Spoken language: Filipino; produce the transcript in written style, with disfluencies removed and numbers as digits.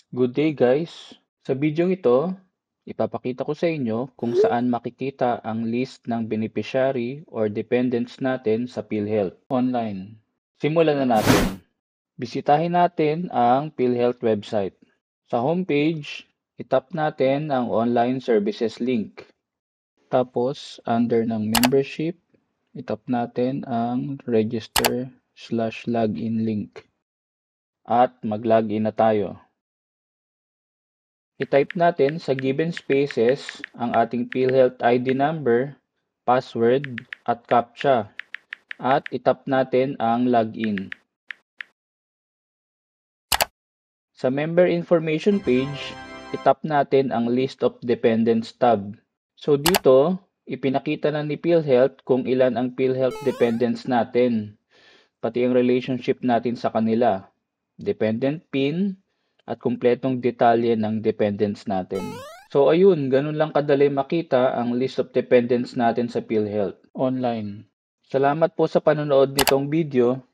Good day guys! Sa video ito, ipapakita ko sa inyo kung saan makikita ang list ng beneficiary or dependents natin sa PhilHealth online. Simulan na natin. Bisitahin natin ang PhilHealth website. Sa homepage, itap natin ang online services link. Tapos, under ng membership, itap natin ang register/login link. At mag-login na tayo. I-type natin sa given spaces ang ating PhilHealth ID number, password, at CAPTCHA. At itap natin ang login. Sa member information page, itap natin ang list of dependents tab. So dito, ipinakita na ni PhilHealth kung ilan ang PhilHealth dependents natin, pati ang relationship natin sa kanila, dependent PIN, at kumpletong detalye ng dependents natin. So ayun, ganun lang kadali makita ang list of dependents natin sa PhilHealth online. Salamat po sa panonood nitong video.